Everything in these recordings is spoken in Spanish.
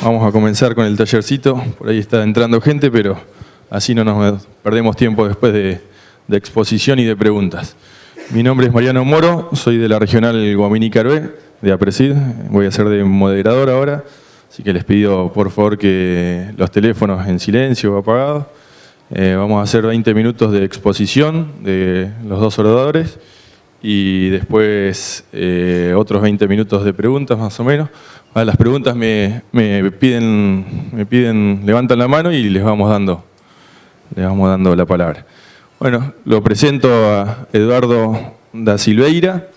vamos a comenzar con el tallercito. Por ahí está entrando gente, pero así no nos perdemos tiempo después de exposición y de preguntas. Mi nombre es Mariano Moro, soy de la regional Guaminí-Carué, de APRESID. Voy a ser de moderador ahora, así que les pido por favor que los teléfonos en silencio o apagados. Vamos a hacer 20 minutos de exposición de los dos oradores y después otros 20 minutos de preguntas más o menos. A las preguntas me piden, levantan la mano y les vamos dando la palabra. Bueno, lo presento a Eduardo da Silveira,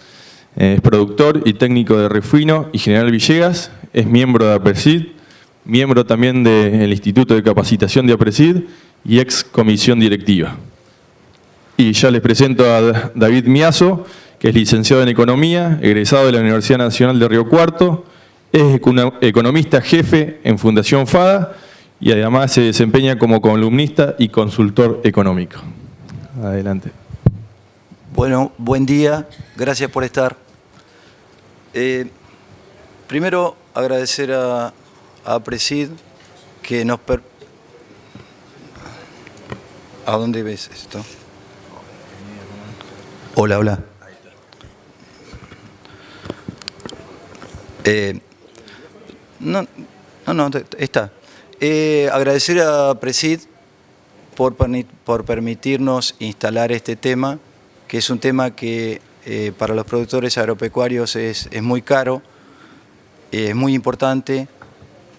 es productor y técnico de Refino y General Villegas, es miembro de APRESID, miembro también del Instituto de Capacitación de APRESID y ex comisión directiva. Y ya les presento a David Miazo, que es licenciado en Economía, egresado de la Universidad Nacional de Río Cuarto, es economista jefe en Fundación FADA y además se desempeña como columnista y consultor económico. Adelante. Bueno, buen día, gracias por estar. Primero, agradecer a APRESID que nos ¿A dónde ves esto? Hola, hola. No, está. Agradecer a APRESID por permitirnos instalar este tema, que es un tema que para los productores agropecuarios es muy caro, es muy importante,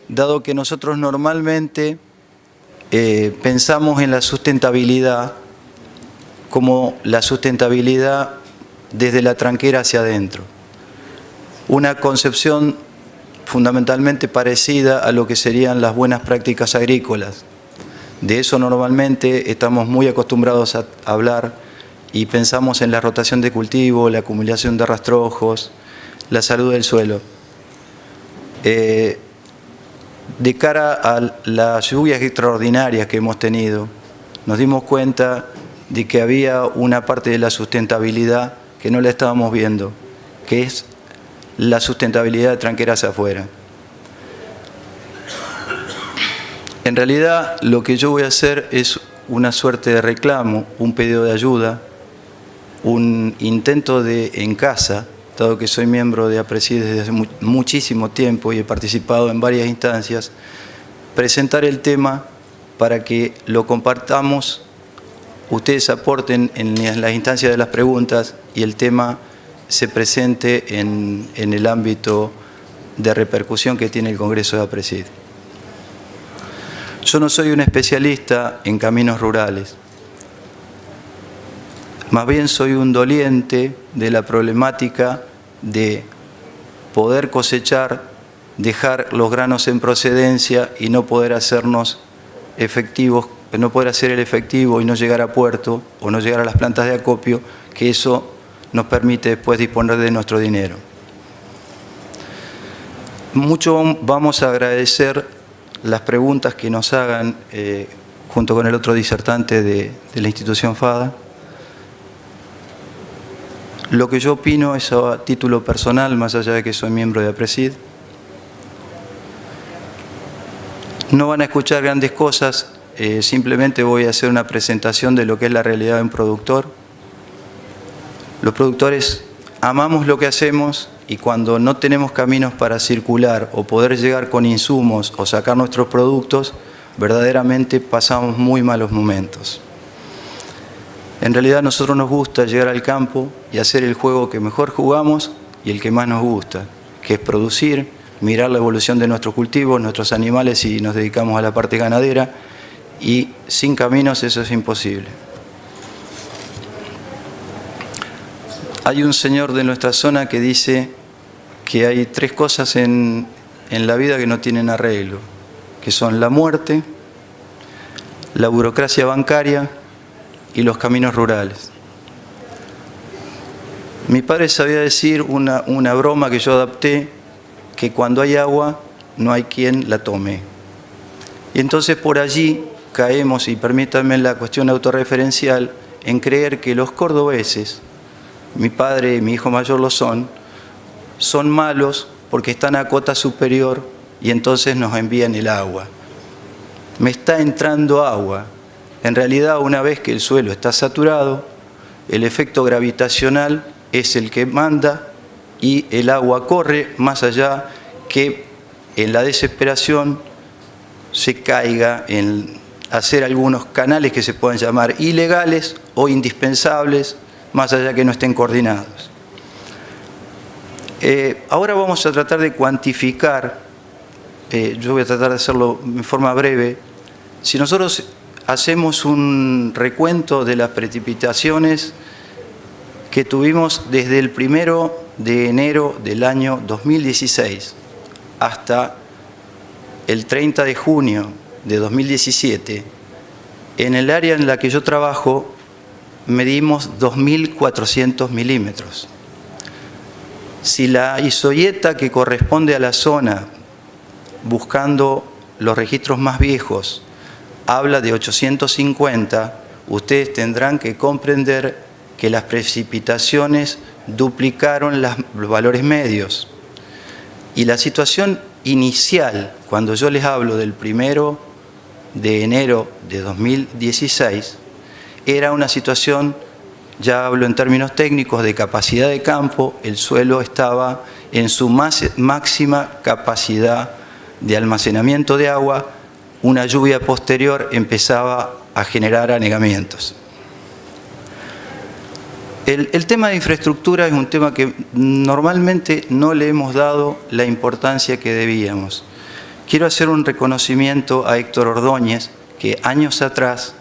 dado que nosotros normalmente pensamos en la sustentabilidad como la sustentabilidad desde la tranquera hacia adentro. Una concepción fundamentalmente parecida a lo que serían las buenas prácticas agrícolas. De eso normalmente estamos muy acostumbrados a hablar y pensamos en la rotación de cultivo, la acumulación de rastrojos, la salud del suelo. De cara a las lluvias extraordinarias que hemos tenido, nos dimos cuenta de que había una parte de la sustentabilidad que no la estábamos viendo, que es la sustentabilidad de tranquera hacia afuera. En realidad, lo que yo voy a hacer es una suerte de reclamo, un pedido de ayuda, un intento de, en casa, dado que soy miembro de APRESID desde hace muchísimo tiempo y he participado en varias instancias, presentar el tema para que lo compartamos, ustedes aporten en las instancias de las preguntas y el tema se presente en el ámbito de repercusión que tiene el Congreso de APRESID. Yo no soy un especialista en caminos rurales, más bien soy un doliente de la problemática de poder cosechar, dejar los granos en procedencia y no poder hacernos efectivos, no poder hacer el efectivo y no llegar a puerto o no llegar a las plantas de acopio, que eso nos permite después disponer de nuestro dinero. Mucho vamos a agradecer las preguntas que nos hagan junto con el otro disertante de la institución FADA. Lo que yo opino es a título personal, más allá de que soy miembro de APRESID. No van a escuchar grandes cosas, simplemente voy a hacer una presentación de lo que es la realidad de un productor. Los productores amamos lo que hacemos y cuando no tenemos caminos para circular o poder llegar con insumos o sacar nuestros productos, verdaderamente pasamos muy malos momentos. En realidad a nosotros nos gusta llegar al campo y hacer el juego que mejor jugamos y el que más nos gusta, que es producir, mirar la evolución de nuestros cultivos, nuestros animales y nos dedicamos a la parte ganadera y sin caminos eso es imposible. Hay un señor de nuestra zona que dice que hay tres cosas en la vida que no tienen arreglo, que son la muerte, la burocracia bancaria y los caminos rurales. Mi padre sabía decir una broma que yo adapté, que cuando hay agua no hay quien la tome. Y entonces por allí caemos, y permítanme la cuestión autorreferencial, en creer que los cordobeses, mi padre y mi hijo mayor lo son malos porque están a cota superior y entonces nos envían el agua. Me está entrando agua. En realidad, una vez que el suelo está saturado, el efecto gravitacional es el que manda y el agua corre más allá que en la desesperación se caiga en hacer algunos canales que se puedan llamar ilegales o indispensables, más allá que no estén coordinados. Ahora vamos a tratar de cuantificar, yo voy a tratar de hacerlo en forma breve. Si nosotros hacemos un recuento de las precipitaciones que tuvimos desde el 1 de enero del año 2016 hasta el 30 de junio de 2017, en el área en la que yo trabajo medimos 2.400 milímetros. Si la isoyeta que corresponde a la zona, buscando los registros más viejos, habla de 850, ustedes tendrán que comprender que las precipitaciones duplicaron los valores medios. Y la situación inicial, cuando yo les hablo del 1 de enero de 2016, era una situación, ya hablo en términos técnicos, de capacidad de campo. El suelo estaba en su máxima capacidad de almacenamiento de agua. Una lluvia posterior empezaba a generar anegamientos. El tema de infraestructura es un tema que normalmente no le hemos dado la importancia que debíamos. Quiero hacer un reconocimiento a Héctor Ordóñez, que años atrás,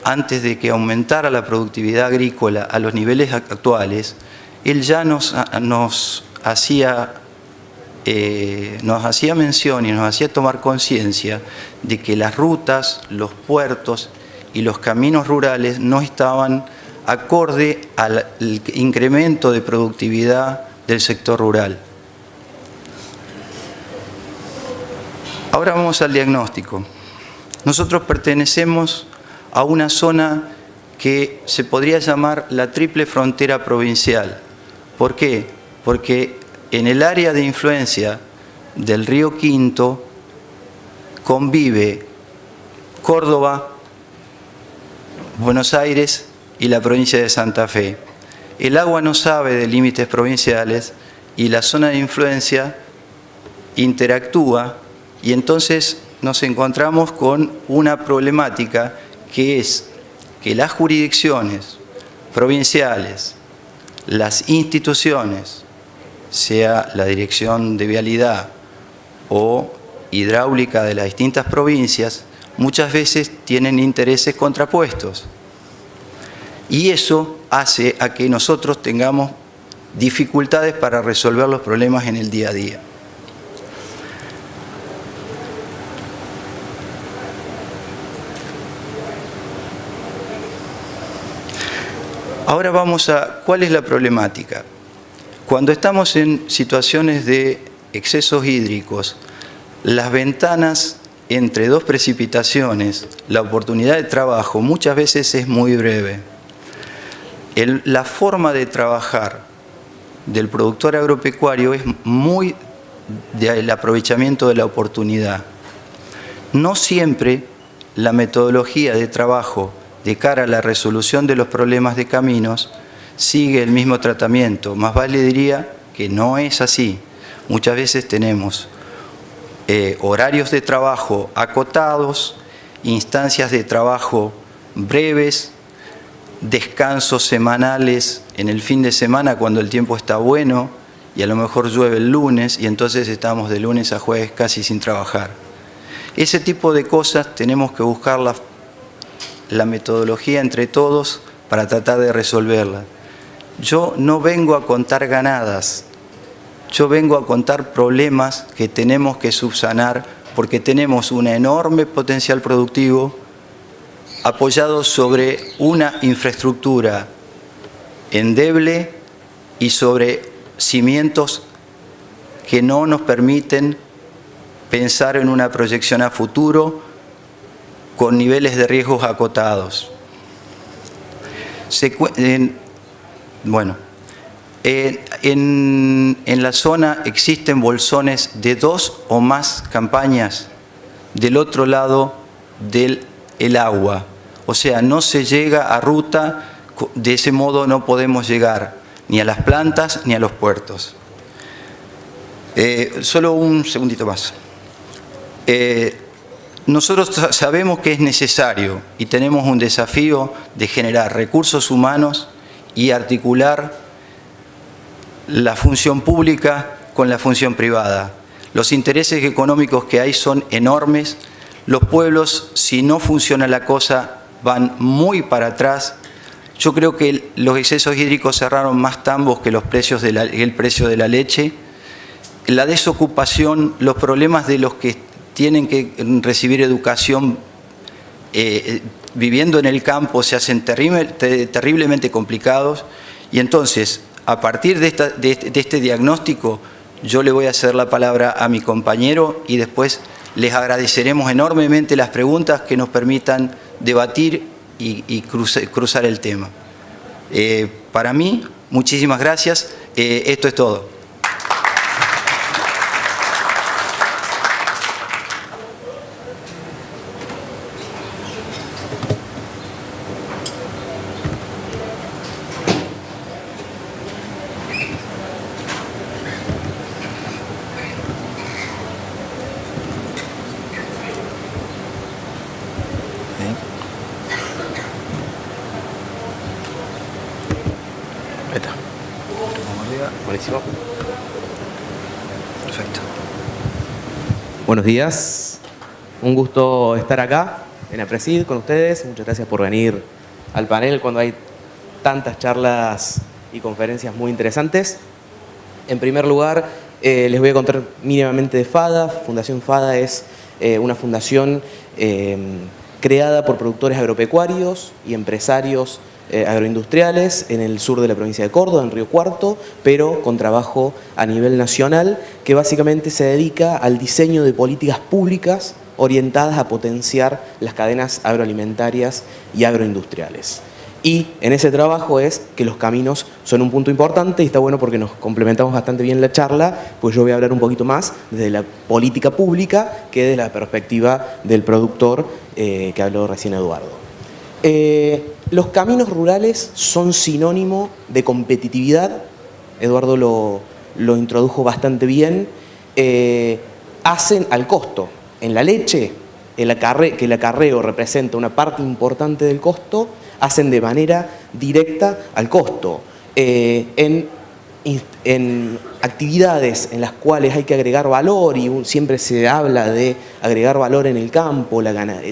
antes de que aumentara la productividad agrícola a los niveles actuales, él ya nos hacía mención y nos hacía tomar conciencia de que las rutas, los puertos y los caminos rurales no estaban acorde al incremento de productividad del sector rural. Ahora vamos al diagnóstico. Nosotros pertenecemos a una zona que se podría llamar la triple frontera provincial. ¿Por qué? Porque en el área de influencia del río Quinto convive Córdoba, Buenos Aires y la provincia de Santa Fe. El agua no sabe de límites provinciales y la zona de influencia interactúa, y entonces nos encontramos con una problemática que es que las jurisdicciones provinciales, las instituciones, sea la Dirección de Vialidad o hidráulica de las distintas provincias, muchas veces tienen intereses contrapuestos. Y eso hace a que nosotros tengamos dificultades para resolver los problemas en el día a día. Ahora vamos a cuál es la problemática. Cuando estamos en situaciones de excesos hídricos, las ventanas entre dos precipitaciones, la oportunidad de trabajo muchas veces es muy breve. La forma de trabajar del productor agropecuario es muy del aprovechamiento de la oportunidad. No siempre la metodología de trabajo de cara a la resolución de los problemas de caminos sigue el mismo tratamiento. Más vale diría que no es así. Muchas veces tenemos horarios de trabajo acotados, instancias de trabajo breves, descansos semanales en el fin de semana cuando el tiempo está bueno y a lo mejor llueve el lunes y entonces estamos de lunes a jueves casi sin trabajar. Ese tipo de cosas tenemos que buscar la metodología entre todos para tratar de resolverla. Yo no vengo a contar ganadas, yo vengo a contar problemas que tenemos que subsanar porque tenemos un enorme potencial productivo apoyado sobre una infraestructura endeble y sobre cimientos que no nos permiten pensar en una proyección a futuro con niveles de riesgos acotados. en la zona existen bolsones de 2 o más campañas del otro lado del agua. O sea, no se llega a ruta, de ese modo no podemos llegar ni a las plantas ni a los puertos. Solo un segundito más. Nosotros sabemos que es necesario y tenemos un desafío de generar recursos humanos y articular la función pública con la función privada. Los intereses económicos que hay son enormes. Los pueblos, si no funciona la cosa, van muy para atrás. Yo creo que los excesos hídricos cerraron más tambos que el precio de la leche. La desocupación, los problemas de los que tienen que recibir educación viviendo en el campo se hacen terriblemente complicados. Y entonces, a partir de este diagnóstico, yo le voy a hacer la palabra a mi compañero y después les agradeceremos enormemente las preguntas que nos permitan debatir y cruzar el tema. Para mí, muchísimas gracias. Esto es todo. Buenísimo. Perfecto. Buenos días. Un gusto estar acá en APRESID con ustedes. Muchas gracias por venir al panel cuando hay tantas charlas y conferencias muy interesantes. En primer lugar, les voy a contar mínimamente de FADA. Fundación FADA es una fundación creada por productores agropecuarios y empresarios agroindustriales en el sur de la provincia de Córdoba, en Río Cuarto, pero con trabajo a nivel nacional, que básicamente se dedica al diseño de políticas públicas orientadas a potenciar las cadenas agroalimentarias y agroindustriales. Y en ese trabajo es que los caminos son un punto importante y está bueno porque nos complementamos bastante bien la charla, pues yo voy a hablar un poquito más desde la política pública que desde la perspectiva del productor que habló recién Eduardo. Los caminos rurales son sinónimo de competitividad, Eduardo lo introdujo bastante bien, hacen al costo. En la leche, que el acarreo representa una parte importante del costo, hacen de manera directa al costo. En actividades en las cuales hay que agregar valor, y siempre se habla de agregar valor en el campo,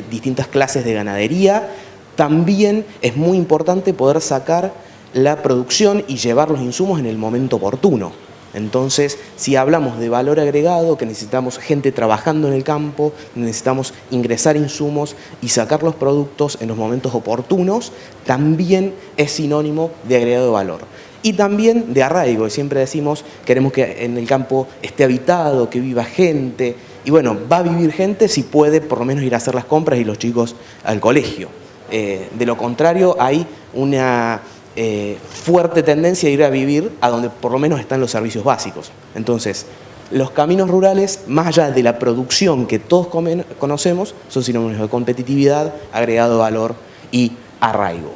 distintas clases de ganadería, también es muy importante poder sacar la producción y llevar los insumos en el momento oportuno. Entonces, si hablamos de valor agregado, que necesitamos gente trabajando en el campo, necesitamos ingresar insumos y sacar los productos en los momentos oportunos, también es sinónimo de agregado de valor. Y también de arraigo, siempre decimos, queremos que en el campo esté habitado, que viva gente, y bueno, va a vivir gente si puede por lo menos ir a hacer las compras y los chicos al colegio. De lo contrario, hay una fuerte tendencia a ir a vivir a donde por lo menos están los servicios básicos. Entonces, los caminos rurales, más allá de la producción que todos conocemos, son sinónimos de competitividad, agregado valor y arraigo.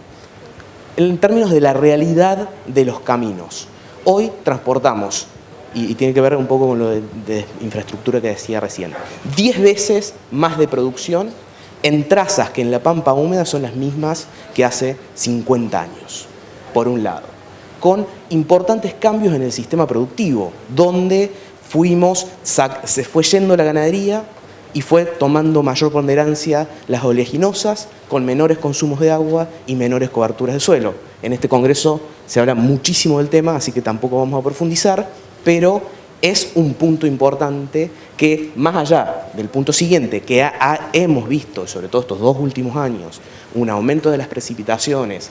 En términos de la realidad de los caminos, hoy transportamos, y tiene que ver un poco con lo de infraestructura que decía recién, 10 veces más de producción en trazas que en la pampa húmeda son las mismas que hace 50 años, por un lado, con importantes cambios en el sistema productivo, donde se fue yendo la ganadería y fue tomando mayor ponderancia las oleaginosas, con menores consumos de agua y menores coberturas de suelo. En este congreso se habla muchísimo del tema, así que tampoco vamos a profundizar, pero es un punto importante que, más allá del punto siguiente, que hemos visto, sobre todo estos 2 últimos años, un aumento de las precipitaciones,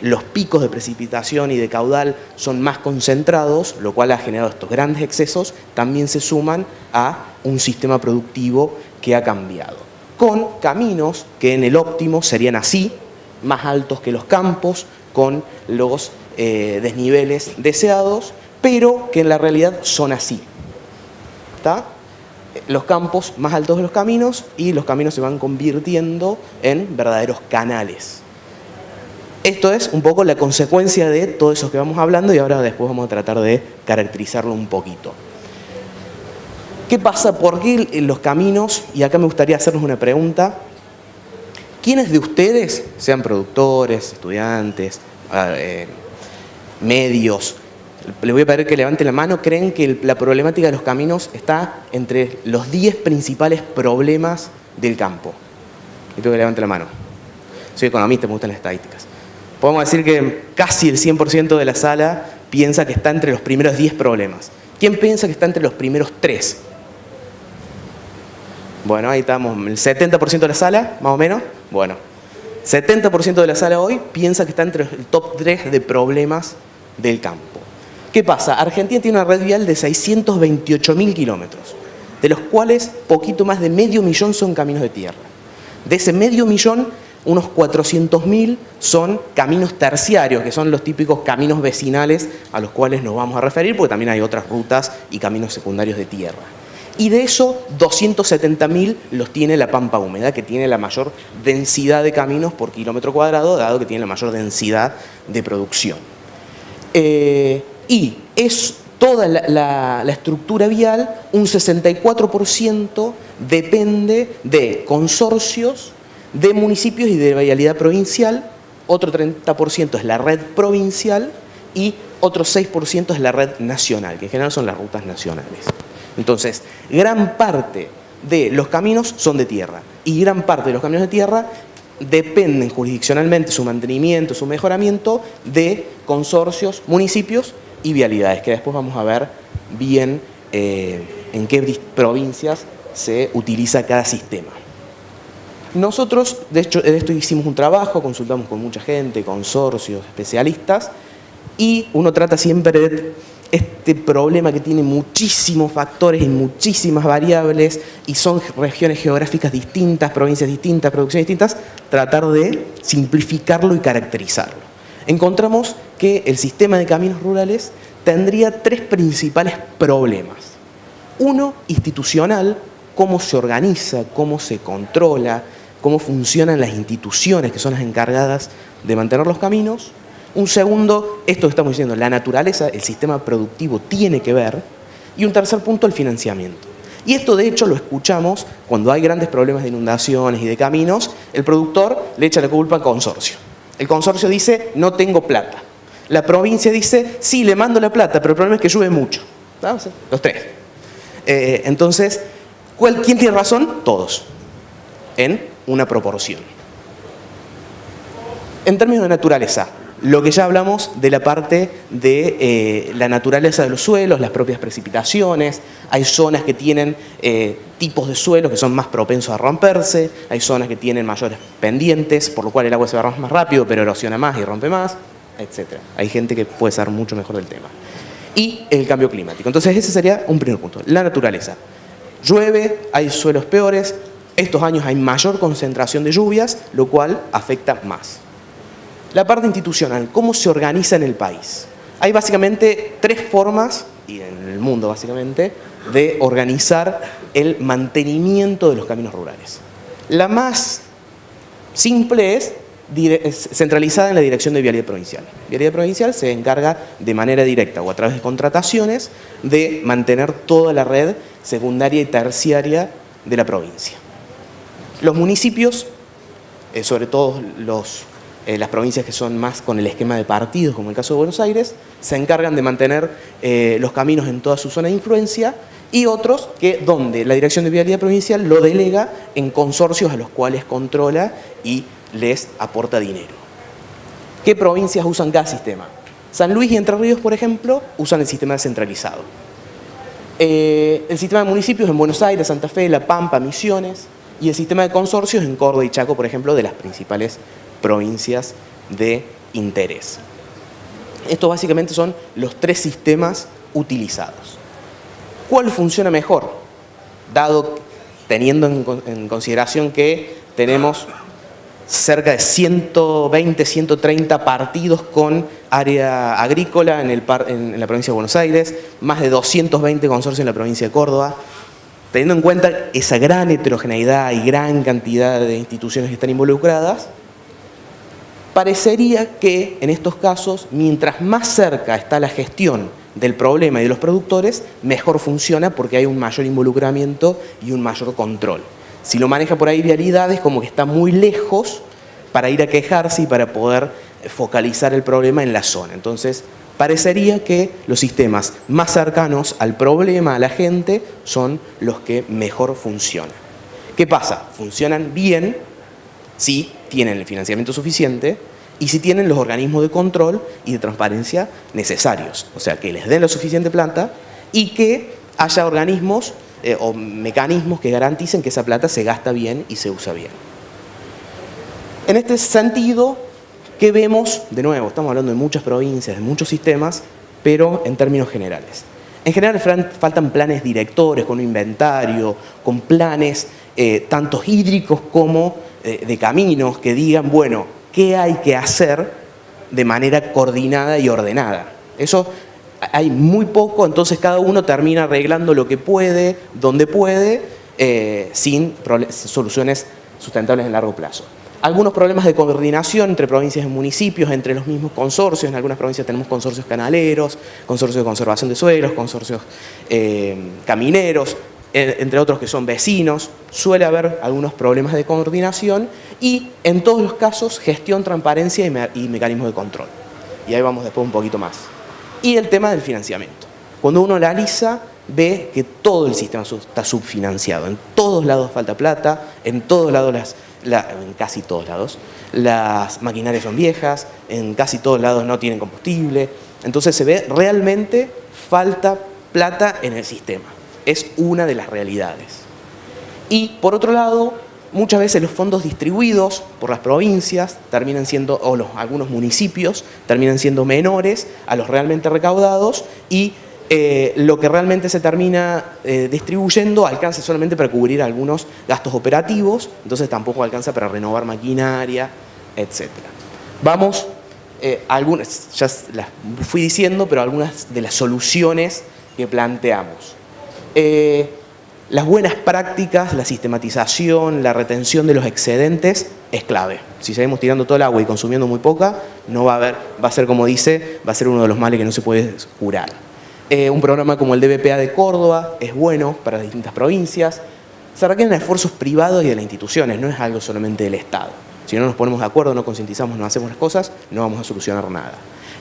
los picos de precipitación y de caudal son más concentrados, lo cual ha generado estos grandes excesos, también se suman a un sistema productivo que ha cambiado. Con caminos que en el óptimo serían así, más altos que los campos, con los desniveles deseados, pero que en la realidad son así. ¿Está? Los campos más altos de los caminos y los caminos se van convirtiendo en verdaderos canales. Esto es un poco la consecuencia de todo eso que vamos hablando y ahora después vamos a tratar de caracterizarlo un poquito. ¿Qué pasa? ¿Por qué los caminos? Y acá me gustaría hacernos una pregunta. ¿Quiénes de ustedes, sean productores, estudiantes, medios, les voy a pedir que levanten la mano, creen que la problemática de los caminos está entre los 10 principales problemas del campo? Y tengo que levanten la mano. Soy economista, me gustan las estadísticas. Podemos decir que casi el 100% de la sala piensa que está entre los primeros 10 problemas. ¿Quién piensa que está entre los primeros 3? Bueno, ahí estamos, el 70% de la sala, más o menos. Bueno, 70% de la sala hoy piensa que está entre el top 3 de problemas del campo. ¿Qué pasa? Argentina tiene una red vial de 628.000 kilómetros, de los cuales poquito más de 500.000 son caminos de tierra. De ese 500.000, unos 400.000 son caminos terciarios, que son los típicos caminos vecinales a los cuales nos vamos a referir, porque también hay otras rutas y caminos secundarios de tierra. Y de eso, 270.000 los tiene la Pampa Húmeda, que tiene la mayor densidad de caminos por kilómetro cuadrado, dado que tiene la mayor densidad de producción. Y es toda la estructura vial, un 64% depende de consorcios, de municipios y de vialidad provincial, otro 30% es la red provincial y otro 6% es la red nacional, que en general son las rutas nacionales. Entonces, gran parte de los caminos son de tierra y gran parte de los caminos de tierra dependen jurisdiccionalmente su mantenimiento, su mejoramiento de consorcios, municipios y vialidades, que después vamos a ver bien en qué provincias se utiliza cada sistema. Nosotros, de hecho, de esto hicimos un trabajo, consultamos con mucha gente, consorcios, especialistas, y uno trata siempre de este problema que tiene muchísimos factores y muchísimas variables y son regiones geográficas distintas, provincias distintas, producciones distintas, tratar de simplificarlo y caracterizarlo. Encontramos que el sistema de caminos rurales tendría 3 principales problemas. Uno, institucional, cómo se organiza, cómo se controla, cómo funcionan las instituciones que son las encargadas de mantener los caminos. Un segundo, esto que estamos diciendo, la naturaleza, el sistema productivo tiene que ver. Y un tercer punto, el financiamiento. Y esto de hecho lo escuchamos cuando hay grandes problemas de inundaciones y de caminos, el productor le echa la culpa al consorcio. El consorcio dice, no tengo plata. La provincia dice, sí, le mando la plata, pero el problema es que llueve mucho. ¿No? Los 3. Entonces, ¿quién tiene razón? Todos. En una proporción. En términos de naturaleza, lo que ya hablamos de la parte de la naturaleza de los suelos, las propias precipitaciones, hay zonas que tienen tipos de suelos que son más propensos a romperse, hay zonas que tienen mayores pendientes, por lo cual el agua se va más rápido, pero erosiona más y rompe más, etc. Hay gente que puede saber mucho mejor del tema. Y el cambio climático. Entonces ese sería un primer punto, la naturaleza. Llueve, hay suelos peores, estos años hay mayor concentración de lluvias, lo cual afecta más. La parte institucional, ¿cómo se organiza en el país? Hay básicamente 3 formas, y en el mundo básicamente, de organizar el mantenimiento de los caminos rurales. La más simple es centralizada en la Dirección de Vialidad Provincial. Vialidad Provincial se encarga de manera directa o a través de contrataciones de mantener toda la red secundaria y terciaria de la provincia. Los municipios, sobre todo las provincias que son más con el esquema de partidos, como el caso de Buenos Aires, se encargan de mantener los caminos en toda su zona de influencia y otros donde la Dirección de Vialidad Provincial lo delega en consorcios a los cuales controla y les aporta dinero. ¿Qué provincias usan cada sistema? San Luis y Entre Ríos, por ejemplo, usan el sistema descentralizado. El sistema de municipios en Buenos Aires, Santa Fe, La Pampa, Misiones, y el sistema de consorcios en Córdoba y Chaco, por ejemplo, de las principales provincias de interés. Estos básicamente son los 3 sistemas utilizados. ¿Cuál funciona mejor? Teniendo en consideración que tenemos cerca de 120, 130 partidos con área agrícola en la provincia de Buenos Aires, más de 220 consorcios en la provincia de Córdoba. Teniendo en cuenta esa gran heterogeneidad y gran cantidad de instituciones que están involucradas, parecería que en estos casos, mientras más cerca está la gestión del problema y de los productores, mejor funciona porque hay un mayor involucramiento y un mayor control. Si lo maneja por ahí vialidades, como que está muy lejos para ir a quejarse y para poder focalizar el problema en la zona. Entonces, parecería que los sistemas más cercanos al problema, a la gente, son los que mejor funcionan. ¿Qué pasa? Funcionan bien si tienen el financiamiento suficiente y si tienen los organismos de control y de transparencia necesarios. O sea, que les den la suficiente plata y que haya organismos o mecanismos que garanticen que esa plata se gasta bien y se usa bien. En este sentido, ¿qué vemos? De nuevo, estamos hablando de muchas provincias, de muchos sistemas, pero en términos generales. En general faltan planes directores con un inventario, con planes tanto hídricos como de caminos que digan, bueno, ¿qué hay que hacer de manera coordinada y ordenada? Eso hay muy poco, entonces cada uno termina arreglando lo que puede, donde puede, sin soluciones sustentables en largo plazo. Algunos problemas de coordinación entre provincias y municipios, entre los mismos consorcios. En algunas provincias tenemos consorcios canaleros, consorcios de conservación de suelos, consorcios camineros, entre otros que son vecinos. Suele haber algunos problemas de coordinación y en todos los casos gestión, transparencia y mecanismos de control. Y ahí vamos después un poquito más. Y el tema del financiamiento. Cuando uno analiza, ve que todo el sistema está subfinanciado. En todos lados falta plata, en todos lados en casi todos lados, las maquinarias son viejas, en casi todos lados no tienen combustible. Entonces se ve realmente falta plata en el sistema. Es una de las realidades. Y por otro lado, muchas veces los fondos distribuidos por las provincias terminan siendo, algunos municipios terminan siendo menores a los realmente recaudados y lo que realmente se termina distribuyendo alcanza solamente para cubrir algunos gastos operativos, entonces tampoco alcanza para renovar maquinaria, etc. Vamos, algunas, ya las fui diciendo, pero algunas de las soluciones que planteamos. Las buenas prácticas, la sistematización, la retención de los excedentes es clave. Si seguimos tirando todo el agua y consumiendo muy poca, no va a ser como dice, va a ser uno de los males que no se puede curar. Un programa como el DBPA de Córdoba es bueno para las distintas provincias. Se requieren esfuerzos privados y de las instituciones, no es algo solamente del Estado. Si no nos ponemos de acuerdo, no concientizamos, no hacemos las cosas, no vamos a solucionar nada.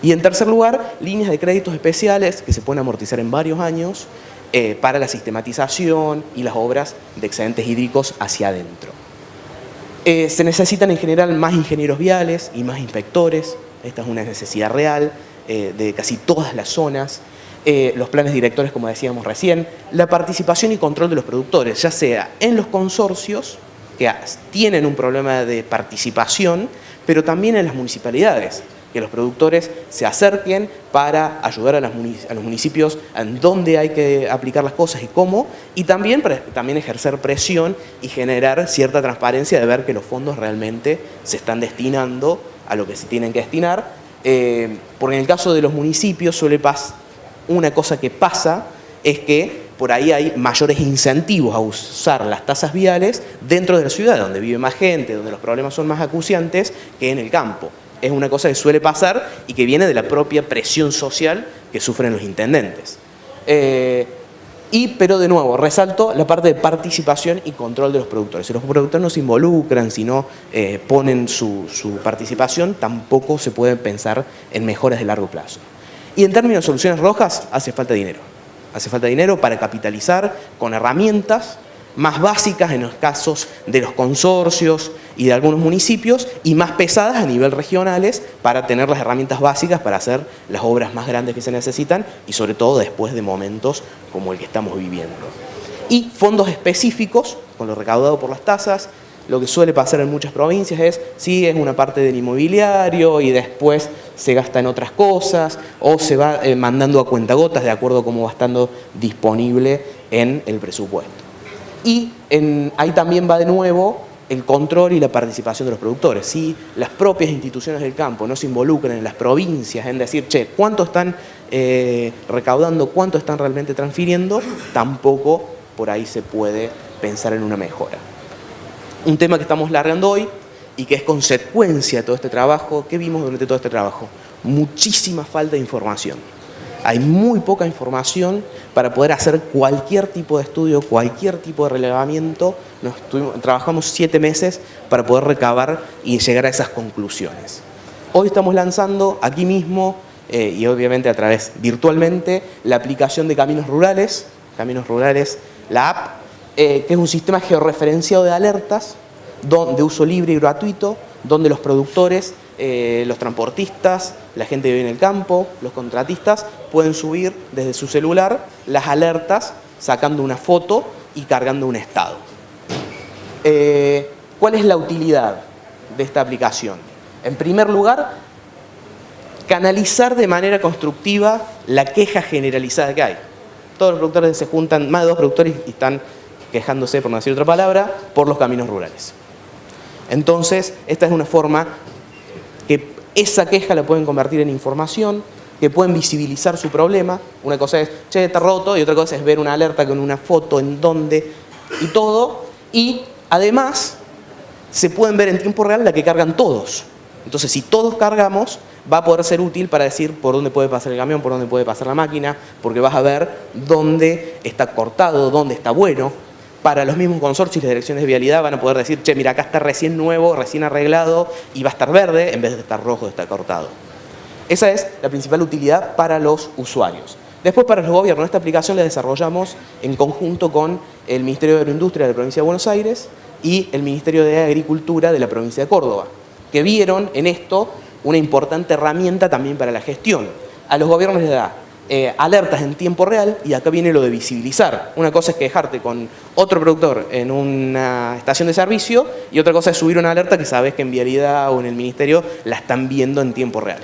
Y en tercer lugar, líneas de créditos especiales que se pueden amortizar en varios años para la sistematización y las obras de excedentes hídricos hacia adentro. Se necesitan en general más ingenieros viales y más inspectores. Esta es una necesidad real de casi todas las zonas. Los planes directores, como decíamos recién, la participación y control de los productores, ya sea en los consorcios, que tienen un problema de participación, pero también en las municipalidades, que los productores se acerquen para ayudar a los municipios en dónde hay que aplicar las cosas y cómo, y también ejercer presión y generar cierta transparencia de ver que los fondos realmente se están destinando a lo que se tienen que destinar, porque en el caso de los municipios una cosa que pasa es que por ahí hay mayores incentivos a usar las tasas viales dentro de la ciudad, donde vive más gente, donde los problemas son más acuciantes que en el campo. Es una cosa que suele pasar y que viene de la propia presión social que sufren los intendentes. Pero de nuevo, resalto la parte de participación y control de los productores. Si los productores no se involucran, si no ponen su participación, tampoco se puede pensar en mejoras de largo plazo. Y en términos de soluciones rojas, hace falta dinero. Hace falta dinero para capitalizar con herramientas más básicas en los casos de los consorcios y de algunos municipios y más pesadas a nivel regionales para tener las herramientas básicas para hacer las obras más grandes que se necesitan y sobre todo después de momentos como el que estamos viviendo. Y fondos específicos, con lo recaudado por las tasas. Lo que suele pasar en muchas provincias es una parte del inmobiliario y después se gasta en otras cosas o se va mandando a cuentagotas de acuerdo a cómo va estando disponible en el presupuesto. Y ahí también va de nuevo el control y la participación de los productores. Si las propias instituciones del campo no se involucran en las provincias en decir, che, ¿cuánto están recaudando, cuánto están realmente transfiriendo? Tampoco por ahí se puede pensar en una mejora. Un tema que estamos largando hoy y que es consecuencia de todo este trabajo, ¿qué vimos durante todo este trabajo? Muchísima falta de información. Hay muy poca información para poder hacer cualquier tipo de estudio, cualquier tipo de relevamiento. Trabajamos 7 meses para poder recabar y llegar a esas conclusiones. Hoy estamos lanzando aquí mismo, y obviamente a través virtualmente, la aplicación de Caminos Rurales, la app, que es un sistema georreferenciado de alertas de uso libre y gratuito, donde los productores, los transportistas, la gente que vive en el campo, los contratistas, pueden subir desde su celular las alertas sacando una foto y cargando un estado. ¿Cuál es la utilidad de esta aplicación? En primer lugar, canalizar de manera constructiva la queja generalizada que hay. Todos los productores se juntan, más de 2 productores, y están quejándose, por no decir otra palabra, por los caminos rurales. Entonces, esta es una forma que esa queja la pueden convertir en información, que pueden visibilizar su problema. Una cosa es, che, está roto, y otra cosa es ver una alerta con una foto en dónde y todo. Y además, se pueden ver en tiempo real la que cargan todos. Entonces, si todos cargamos, va a poder ser útil para decir por dónde puede pasar el camión, por dónde puede pasar la máquina, porque vas a ver dónde está cortado, dónde está bueno. Para los mismos consorcios y las direcciones de vialidad van a poder decir, che, mira, acá está recién nuevo, recién arreglado y va a estar verde en vez de estar rojo, de estar cortado. Esa es la principal utilidad para los usuarios. Después, para los gobiernos, esta aplicación la desarrollamos en conjunto con el Ministerio de Agroindustria de la Provincia de Buenos Aires y el Ministerio de Agricultura de la Provincia de Córdoba, que vieron en esto una importante herramienta también para la gestión. A los gobiernos les da alertas en tiempo real, y acá viene lo de visibilizar. Una cosa es quejarte con otro productor en una estación de servicio, y otra cosa es subir una alerta que sabes que en vialidad o en el ministerio la están viendo en tiempo real.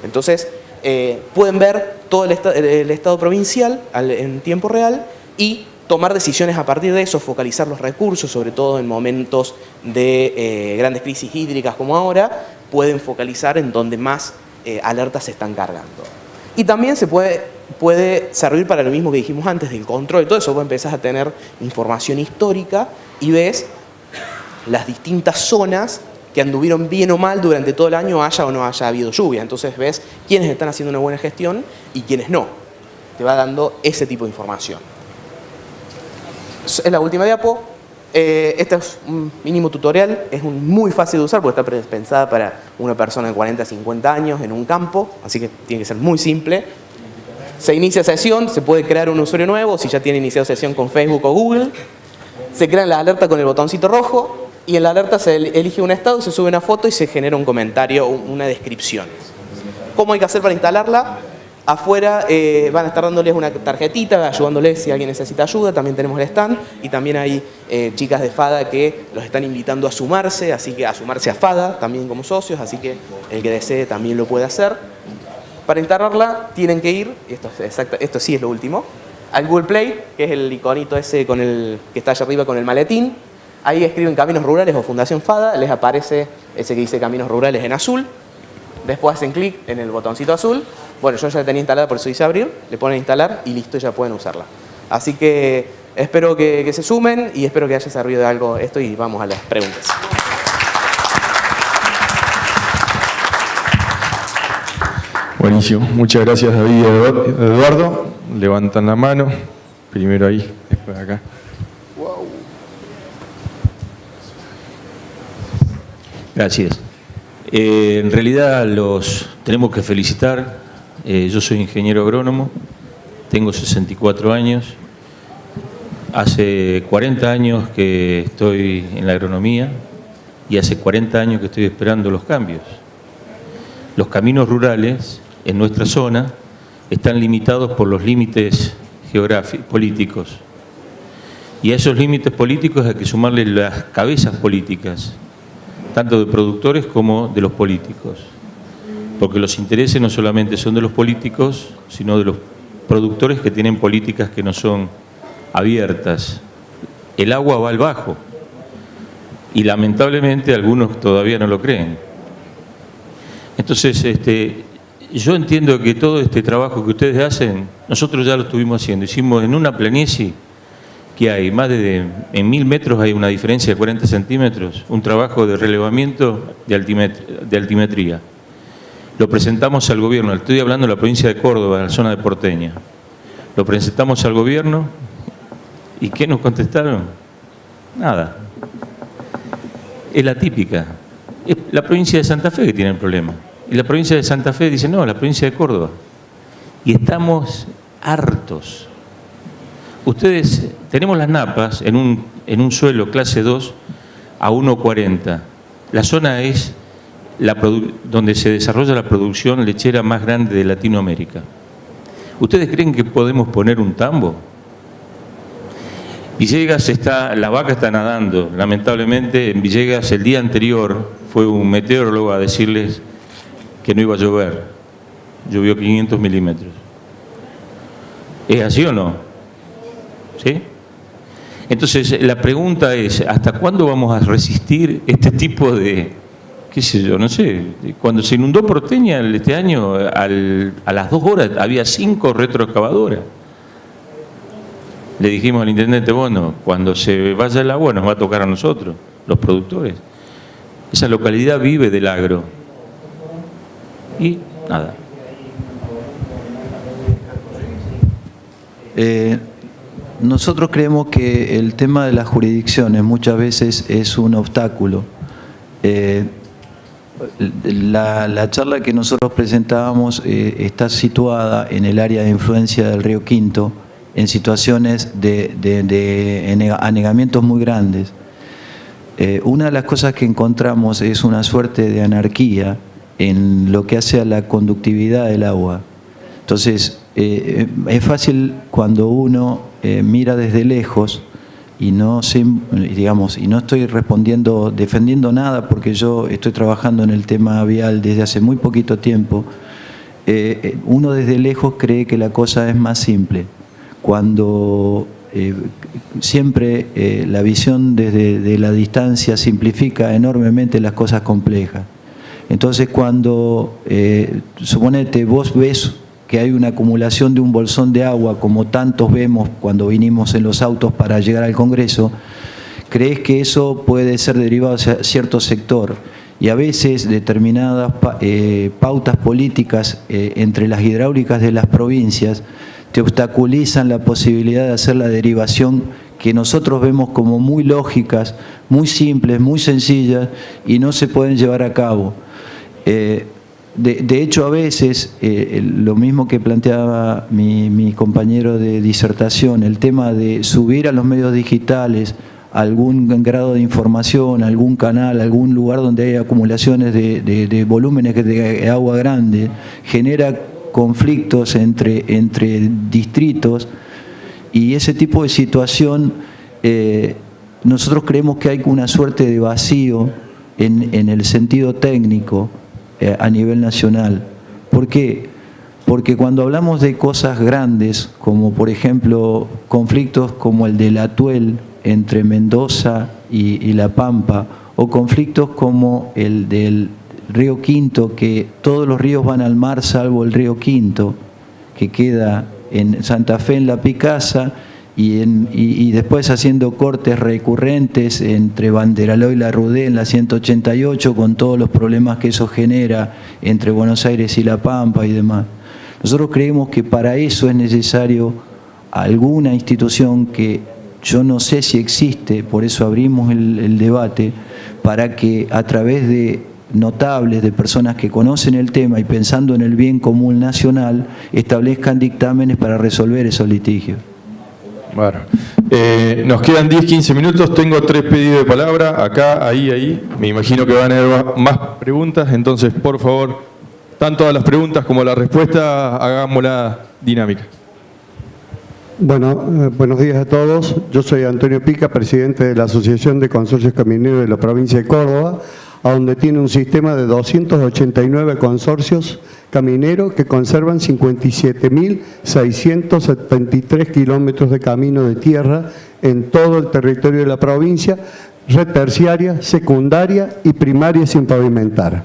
Entonces, pueden ver todo el estado provincial en tiempo real y tomar decisiones a partir de eso, focalizar los recursos, sobre todo en momentos de grandes crisis hídricas como ahora, pueden focalizar en donde más alertas se están cargando. Y también se puede servir para lo mismo que dijimos antes, del control y todo eso. Vos empezás a tener información histórica y ves las distintas zonas que anduvieron bien o mal durante todo el año, haya o no haya habido lluvia. Entonces ves quiénes están haciendo una buena gestión y quiénes no. Te va dando ese tipo de información. Es la última diapo. Este es un mínimo tutorial, es muy fácil de usar porque está pensada para una persona de 40 a 50 años en un campo, así que tiene que ser muy simple. Se inicia sesión, se puede crear un usuario nuevo, si ya tiene iniciado sesión con Facebook o Google. Se crean las alertas con el botoncito rojo y en la alerta se elige un estado, se sube una foto y se genera un comentario, una descripción. ¿Cómo hay que hacer para instalarla? Afuera van a estar dándoles una tarjetita, ayudándoles si alguien necesita ayuda. También tenemos el stand y también hay chicas de FADA que los están invitando a sumarse, así que a sumarse a FADA también como socios, así que el que desee también lo puede hacer. Para instalarla tienen que ir, esto sí es lo último, al Google Play, que es el iconito ese que está allá arriba con el maletín. Ahí escriben Caminos Rurales o Fundación FADA, les aparece ese que dice Caminos Rurales en azul. Después hacen clic en el botoncito azul. Bueno, yo ya la tenía instalada, por eso hice abrir. Le ponen instalar y listo, ya pueden usarla. Así que espero que se sumen y espero que haya servido de algo esto y vamos a las preguntas. Buenísimo. Muchas gracias, David y Eduardo. Levantan la mano. Primero ahí, después acá. Wow. Gracias. En realidad los tenemos que felicitar. Yo soy ingeniero agrónomo, tengo 64 años. Hace 40 años que estoy en la agronomía y hace 40 años que estoy esperando los cambios. Los caminos rurales en nuestra zona están limitados por los límites geográficos, políticos. Y a esos límites políticos hay que sumarle las cabezas políticas, tanto de productores como de los políticos. Porque los intereses no solamente son de los políticos, sino de los productores que tienen políticas que no son abiertas. El agua va al bajo. Y lamentablemente algunos todavía no lo creen. Entonces, yo entiendo que todo este trabajo que ustedes hacen, nosotros ya lo estuvimos haciendo. Hicimos en una planicie que hay más en 1000 metros hay una diferencia de 40 centímetros, un trabajo de relevamiento de altimetría. Lo presentamos al gobierno, estoy hablando de la provincia de Córdoba, de la zona de Porteña. Lo presentamos al gobierno y ¿qué nos contestaron? Nada. Es la típica. Es la provincia de Santa Fe que tiene el problema. Y la provincia de Santa Fe dice, no, la provincia de Córdoba. Y estamos hartos. Ustedes, tenemos las napas en un suelo clase 2 a 1,40. La zona es donde se desarrolla la producción lechera más grande de Latinoamérica. ¿Ustedes creen que podemos poner un tambo? Villegas la vaca está nadando. Lamentablemente en Villegas el día anterior fue un meteorólogo a decirles que no iba a llover. Llovió 500 milímetros. ¿Es así o no? ¿Sí? Entonces la pregunta es, ¿hasta cuándo vamos a resistir este tipo de, qué sé yo, no sé? Cuando se inundó Porteña este año, a las 2 horas había 5 retroexcavadoras. Le dijimos al intendente, bueno, cuando se vaya el agua nos va a tocar a nosotros, los productores. Esa localidad vive del agro. Y nada. Nosotros creemos que el tema de las jurisdicciones muchas veces es un obstáculo. La charla que nosotros presentábamos está situada en el área de influencia del río Quinto, en situaciones de anegamientos muy grandes. Una de las cosas que encontramos es una suerte de anarquía en lo que hace a la conductividad del agua. Entonces, es fácil cuando uno mira desde lejos y no estoy defendiendo nada porque yo estoy trabajando en el tema vial desde hace muy poquito tiempo. Uno desde lejos cree que la cosa es más simple. Cuando siempre la visión desde la distancia simplifica enormemente las cosas complejas. Entonces cuando, suponete, vos ves que hay una acumulación de un bolsón de agua, como tantos vemos cuando vinimos en los autos para llegar al Congreso, crees que eso puede ser derivado hacia cierto sector. Y a veces determinadas pautas políticas entre las hidráulicas de las provincias te obstaculizan la posibilidad de hacer la derivación que nosotros vemos como muy lógicas, muy simples, muy sencillas y no se pueden llevar a cabo. De hecho, a veces, lo mismo que planteaba mi compañero de disertación, el tema de subir a los medios digitales algún grado de información, algún canal, algún lugar donde hay acumulaciones de volúmenes de agua grande, genera conflictos entre distritos, y ese tipo de situación nosotros creemos que hay una suerte de vacío en el sentido técnico a nivel nacional. ¿Por qué? Porque cuando hablamos de cosas grandes, como por ejemplo conflictos como el del Atuel entre Mendoza y La Pampa, o conflictos como el del río Quinto, que todos los ríos van al mar salvo el río Quinto, que queda en Santa Fe, en La Picasa, y después haciendo cortes recurrentes entre Banderaló y La Rudé en la 188, con todos los problemas que eso genera entre Buenos Aires y La Pampa y demás. Nosotros creemos que para eso es necesario alguna institución que yo no sé si existe, por eso abrimos el debate, para que a través de notables, de personas que conocen el tema y pensando en el bien común nacional, establezcan dictámenes para resolver esos litigios. Bueno, nos quedan 10-15 minutos, tengo 3 pedidos de palabra, acá, ahí, me imagino que van a haber más preguntas, entonces por favor, tanto a las preguntas como a la respuesta, hagámosla dinámica. Bueno, buenos días a todos, yo soy Antonio Pica, presidente de la Asociación de Consorcios Camineros de la provincia de Córdoba, a donde tiene un sistema de 289 consorcios camineros que conservan 57.673 kilómetros de camino de tierra en todo el territorio de la provincia, red terciaria, secundaria y primaria sin pavimentar.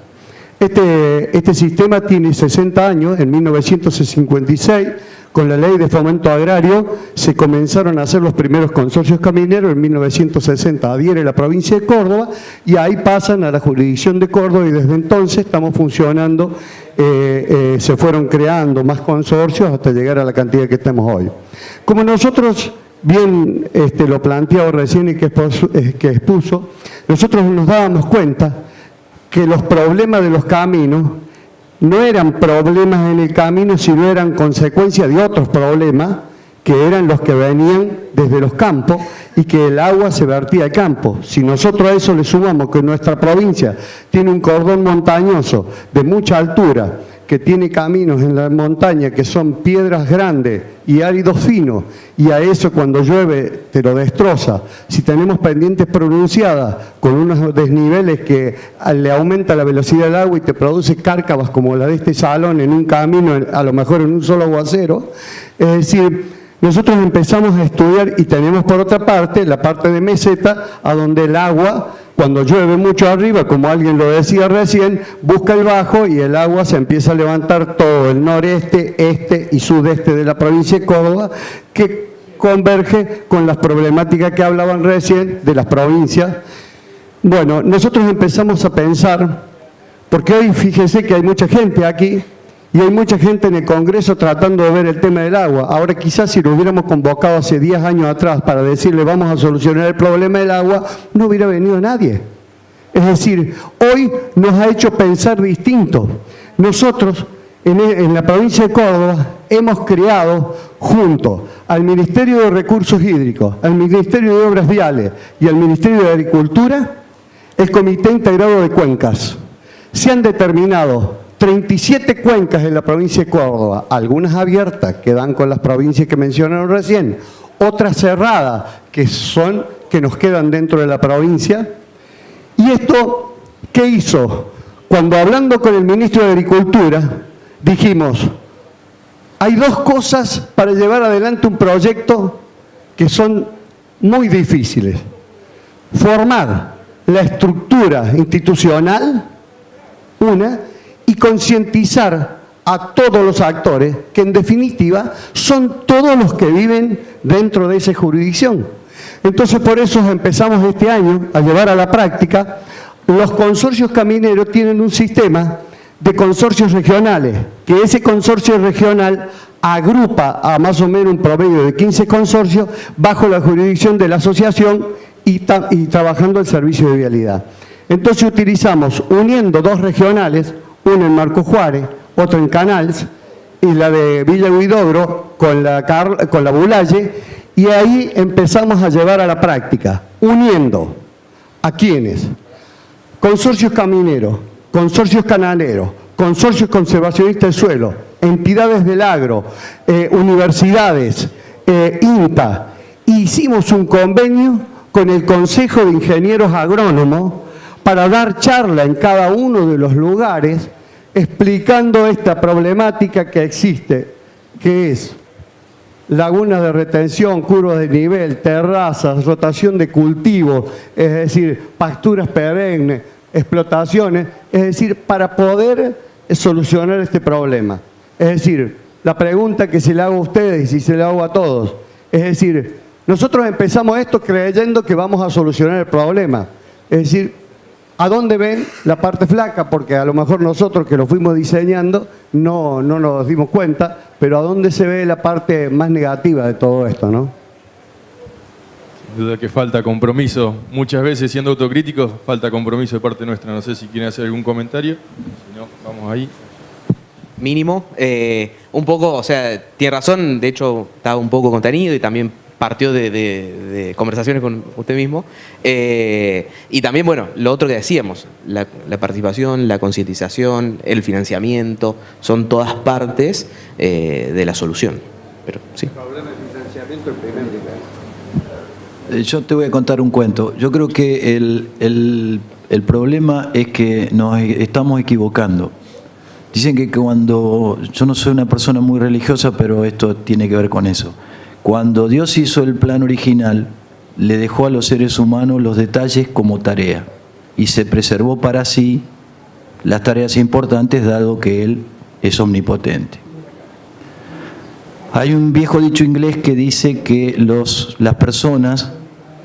Este sistema tiene 60 años. En 1956, con la Ley de Fomento Agrario, se comenzaron a hacer los primeros consorcios camineros. En 1960 adhiere la provincia de Córdoba y ahí pasan a la jurisdicción de Córdoba, y desde entonces estamos funcionando, se fueron creando más consorcios hasta llegar a la cantidad que tenemos hoy. Como nosotros bien lo planteado recién y que expuso, nosotros nos dábamos cuenta que los problemas de los caminos no eran problemas en el camino, sino eran consecuencia de otros problemas que eran los que venían desde los campos y que el agua se vertía al campo. Si nosotros a eso le sumamos que nuestra provincia tiene un cordón montañoso de mucha altura, que tiene caminos en la montaña que son piedras grandes y áridos finos, y a eso cuando llueve te lo destroza. Si tenemos pendientes pronunciadas con unos desniveles que le aumenta la velocidad del agua y te produce cárcavas como la de este salón en un camino, a lo mejor en un solo aguacero, es decir, nosotros empezamos a estudiar y tenemos por otra parte la parte de meseta, a donde el agua, cuando llueve mucho arriba, como alguien lo decía recién, busca el bajo y el agua se empieza a levantar todo el noreste, este y sudeste de la provincia de Córdoba, que converge con las problemáticas que hablaban recién de las provincias. Bueno, nosotros empezamos a pensar, porque hoy fíjense que hay mucha gente aquí, y hay mucha gente en el Congreso tratando de ver el tema del agua. Ahora quizás si lo hubiéramos convocado hace 10 años atrás para decirle vamos a solucionar el problema del agua, no hubiera venido nadie. Es decir, hoy nos ha hecho pensar distinto. Nosotros en la provincia de Córdoba hemos creado junto al Ministerio de Recursos Hídricos, al Ministerio de Obras Viales y al Ministerio de Agricultura el Comité Integrado de Cuencas. Se han determinado 37 cuencas en la provincia de Córdoba, algunas abiertas que dan con las provincias que mencionaron recién, otras cerradas que nos quedan dentro de la provincia. ¿Y esto qué hizo? Cuando hablando con el ministro de Agricultura dijimos, hay dos cosas para llevar adelante un proyecto que son muy difíciles: formar la estructura institucional, una, y concientizar a todos los actores, que en definitiva son todos los que viven dentro de esa jurisdicción. Entonces por eso empezamos este año a llevar a la práctica. Los consorcios camineros tienen un sistema de consorcios regionales, que ese consorcio regional agrupa a más o menos un promedio de 15 consorcios bajo la jurisdicción de la asociación y trabajando el servicio de vialidad. Entonces utilizamos, uniendo dos regionales, una en Marcos Juárez, otra en Canals, y la de Villa Huidobro con la Bulalle, y ahí empezamos a llevar a la práctica, uniendo a quienes, consorcios camineros, consorcios canaleros, consorcios conservacionistas del suelo, entidades del agro, universidades, INTA, hicimos un convenio con el Consejo de Ingenieros Agrónomos para dar charla en cada uno de los lugares explicando esta problemática que existe, que es lagunas de retención, curvas de nivel, terrazas, rotación de cultivos, es decir, pasturas perennes, explotaciones, es decir, para poder solucionar este problema. Es decir, la pregunta que se le hago a ustedes y si se le hago a todos, es decir, nosotros empezamos esto creyendo que vamos a solucionar el problema, es decir, ¿a dónde ven la parte flaca? Porque a lo mejor nosotros que lo fuimos diseñando no nos dimos cuenta, pero ¿a dónde se ve la parte más negativa de todo esto, no? Sin duda que falta compromiso. Muchas veces, siendo autocríticos, falta compromiso de parte nuestra. No sé si quieren hacer algún comentario. Si no, vamos ahí. Mínimo. Un poco, o sea, tiene razón, de hecho estaba un poco contenido y también partió de conversaciones con usted mismo. Y también, bueno, lo otro que decíamos, la participación, la concientización, el financiamiento, son todas partes de la solución. Pero sí. El problema de financiamiento es primer nivel. Yo te voy a contar un cuento. Yo creo que el problema es que nos estamos equivocando. Dicen que cuando, yo no soy una persona muy religiosa, pero esto tiene que ver con eso. Cuando Dios hizo el plan original, le dejó a los seres humanos los detalles como tarea y se preservó para sí las tareas importantes, dado que Él es omnipotente. Hay un viejo dicho inglés que dice que las personas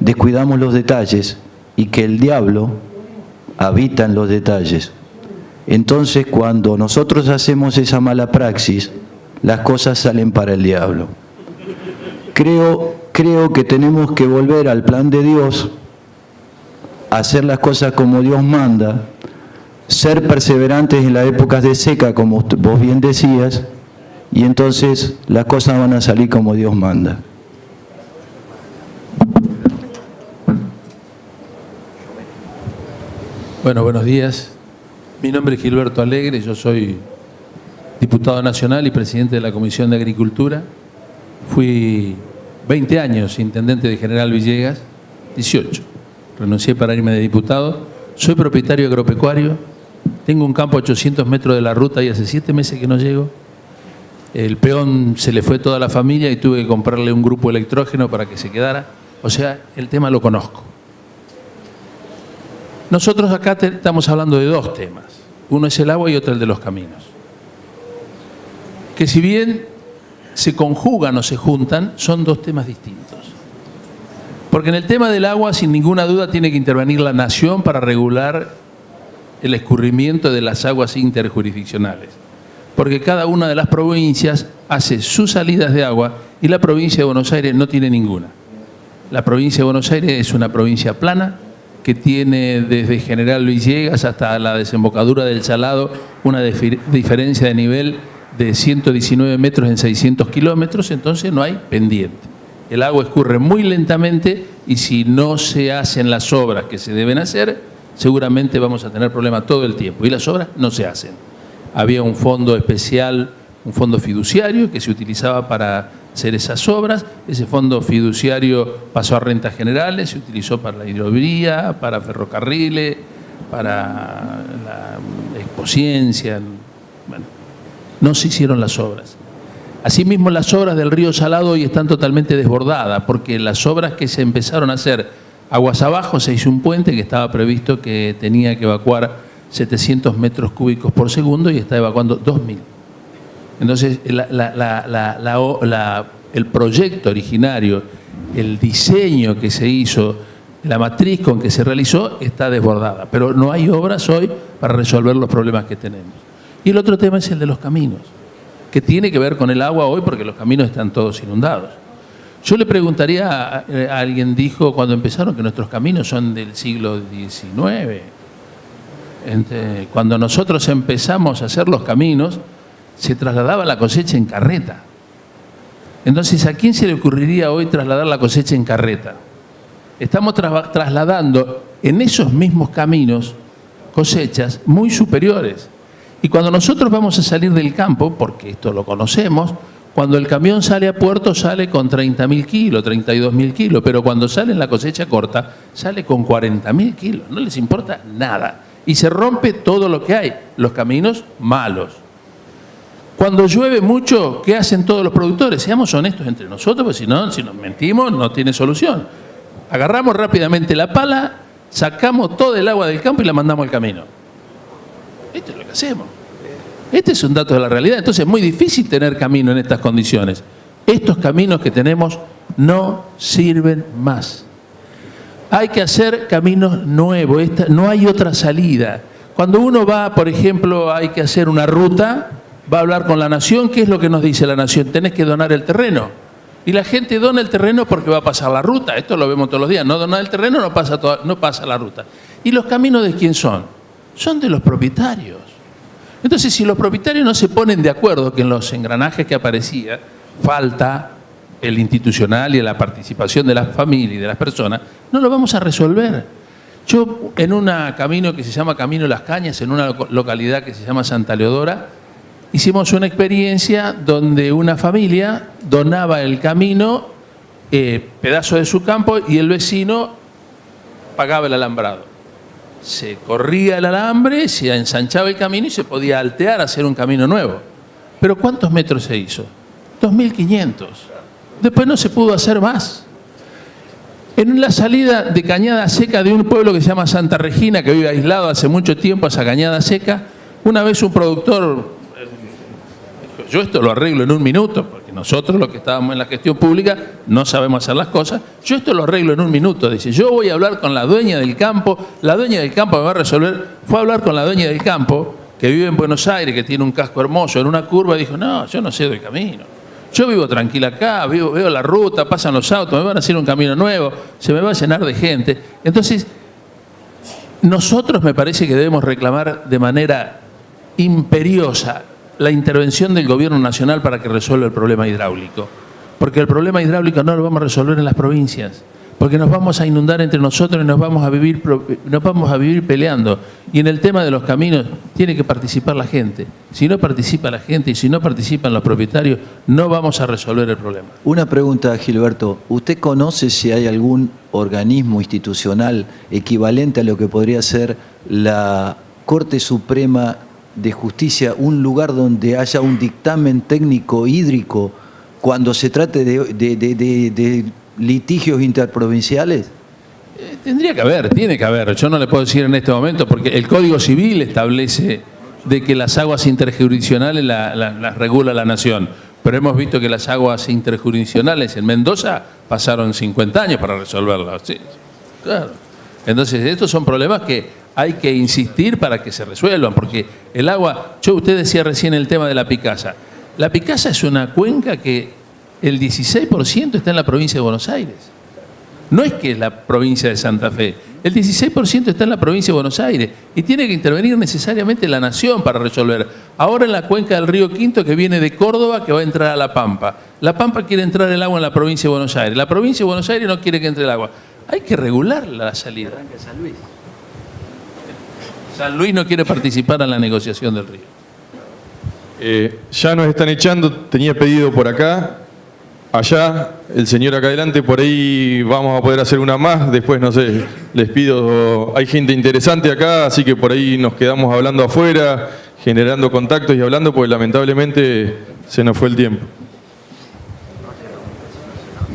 descuidamos los detalles y que el diablo habita en los detalles. Entonces, cuando nosotros hacemos esa mala praxis, las cosas salen para el diablo. Creo que tenemos que volver al plan de Dios, hacer las cosas como Dios manda, ser perseverantes en las épocas de seca, como vos bien decías, y entonces las cosas van a salir como Dios manda. Bueno, buenos días. Mi nombre es Gilberto Alegre, yo soy diputado nacional y presidente de la Comisión de Agricultura. Fui 20 años intendente de General Villegas, 18. Renuncié para irme de diputado. Soy propietario agropecuario, tengo un campo a 800 metros de la ruta y hace 7 meses que no llego. El peón se le fue toda la familia y tuve que comprarle un grupo electrógeno para que se quedara. O sea, el tema lo conozco. Nosotros acá estamos hablando de 2 temas. Uno es el agua y otro el de los caminos. Que si bien se conjugan o se juntan, son 2 temas distintos. Porque en el tema del agua, sin ninguna duda, tiene que intervenir la nación para regular el escurrimiento de las aguas interjurisdiccionales. Porque cada una de las provincias hace sus salidas de agua y la provincia de Buenos Aires no tiene ninguna. La provincia de Buenos Aires es una provincia plana que tiene desde General Villegas hasta la desembocadura del Salado una diferencia de nivel de 119 metros en 600 kilómetros, entonces no hay pendiente. El agua escurre muy lentamente y si no se hacen las obras que se deben hacer, seguramente vamos a tener problemas todo el tiempo. Y las obras no se hacen. Había un fondo especial, un fondo fiduciario que se utilizaba para hacer esas obras. Ese fondo fiduciario pasó a rentas generales, se utilizó para la hidrovía, para ferrocarriles, para la expociencia. Bueno, no se hicieron las obras. Asimismo, las obras del río Salado hoy están totalmente desbordadas, porque las obras que se empezaron a hacer aguas abajo, se hizo un puente que estaba previsto que tenía que evacuar 700 metros cúbicos por segundo y está evacuando 2000. Entonces, el proyecto originario, el diseño que se hizo, la matriz con que se realizó, está desbordada. Pero no hay obras hoy para resolver los problemas que tenemos. Y el otro tema es el de los caminos, que tiene que ver con el agua hoy porque los caminos están todos inundados. Yo le preguntaría, alguien dijo cuando empezaron que nuestros caminos son del siglo XIX. Cuando nosotros empezamos a hacer los caminos, se trasladaba la cosecha en carreta. Entonces, ¿a quién se le ocurriría hoy trasladar la cosecha en carreta? Estamos trasladando en esos mismos caminos cosechas muy superiores. Y cuando nosotros vamos a salir del campo, porque esto lo conocemos, cuando el camión sale a puerto sale con 30.000 kilos, 32.000 kilos, pero cuando sale en la cosecha corta sale con 40.000 kilos. No les importa nada. Y se rompe todo lo que hay, los caminos malos. Cuando llueve mucho, ¿qué hacen todos los productores? Seamos honestos entre nosotros, porque si nos mentimos no tiene solución. Agarramos rápidamente la pala, sacamos todo el agua del campo y la mandamos al camino. Esto es lo que hacemos. Este es un dato de la realidad. Entonces es muy difícil tener camino en estas condiciones. Estos caminos que tenemos no sirven más. Hay que hacer caminos nuevos. No hay otra salida. Cuando uno va, por ejemplo, hay que hacer una ruta, va a hablar con la nación. ¿Qué es lo que nos dice la nación? Tenés que donar el terreno. Y la gente dona el terreno porque va a pasar la ruta. Esto lo vemos todos los días. No donar el terreno no pasa la ruta. ¿Y los caminos de quién son? Son de los propietarios. Entonces, si los propietarios no se ponen de acuerdo, que en los engranajes que aparecía falta el institucional y la participación de las familias y de las personas, no lo vamos a resolver. Yo, en un camino que se llama Camino Las Cañas, en una localidad que se llama Santa Leodora, hicimos una experiencia donde una familia donaba el camino, pedazo de su campo, y el vecino pagaba el alambrado. Se corría el alambre, se ensanchaba el camino y se podía altear, hacer un camino nuevo. ¿Pero cuántos metros se hizo? 2.500. Después no se pudo hacer más. En la salida de Cañada Seca de un pueblo que se llama Santa Regina, que vive aislado hace mucho tiempo, a esa Cañada Seca, una vez un productor dijo, yo esto lo arreglo en un minuto, porque nosotros los que estábamos en la gestión pública no sabemos hacer las cosas, yo esto lo arreglo en un minuto. Dice, yo voy a hablar con la dueña del campo, la dueña del campo me va a resolver. Fue a hablar con la dueña del campo, que vive en Buenos Aires, que tiene un casco hermoso en una curva, y dijo, no, yo no sé del camino. Yo vivo tranquila acá, veo la ruta, pasan los autos, me van a hacer un camino nuevo, se me va a llenar de gente. Entonces, nosotros me parece que debemos reclamar de manera imperiosa la intervención del Gobierno Nacional para que resuelva el problema hidráulico. Porque el problema hidráulico no lo vamos a resolver en las provincias, porque nos vamos a inundar entre nosotros y nos vamos a vivir peleando. Y en el tema de los caminos tiene que participar la gente. Si no participa la gente y si no participan los propietarios, no vamos a resolver el problema. Una pregunta, Gilberto. ¿Usted conoce si hay algún organismo institucional equivalente a lo que podría ser la Corte Suprema de Justicia, un lugar donde haya un dictamen técnico hídrico cuando se trate de litigios interprovinciales? Tendría que haber, tiene que haber. Yo no le puedo decir en este momento porque el Código Civil establece de que las aguas interjurisdiccionales las regula la Nación. Pero hemos visto que las aguas interjurisdiccionales en Mendoza pasaron 50 años para resolverlas. Sí, claro. Entonces, estos son problemas que hay que insistir para que se resuelvan, porque el agua, usted decía recién el tema de la Picasa. La Picasa es una cuenca que el 16% está en la provincia de Buenos Aires. No es que es la provincia de Santa Fe. El 16% está en la provincia de Buenos Aires y tiene que intervenir necesariamente la Nación para resolver. Ahora en la cuenca del río Quinto, que viene de Córdoba, que va a entrar a La Pampa. La Pampa quiere entrar el agua en la provincia de Buenos Aires. La provincia de Buenos Aires no quiere que entre el agua. Hay que regular la salida. San Luis no quiere participar en la negociación del río. Ya nos están echando, tenía pedido por acá. Allá, el señor acá adelante, por ahí vamos a poder hacer una más, después no sé, les pido, hay gente interesante acá, así que por ahí nos quedamos hablando afuera, generando contactos y hablando, porque lamentablemente se nos fue el tiempo.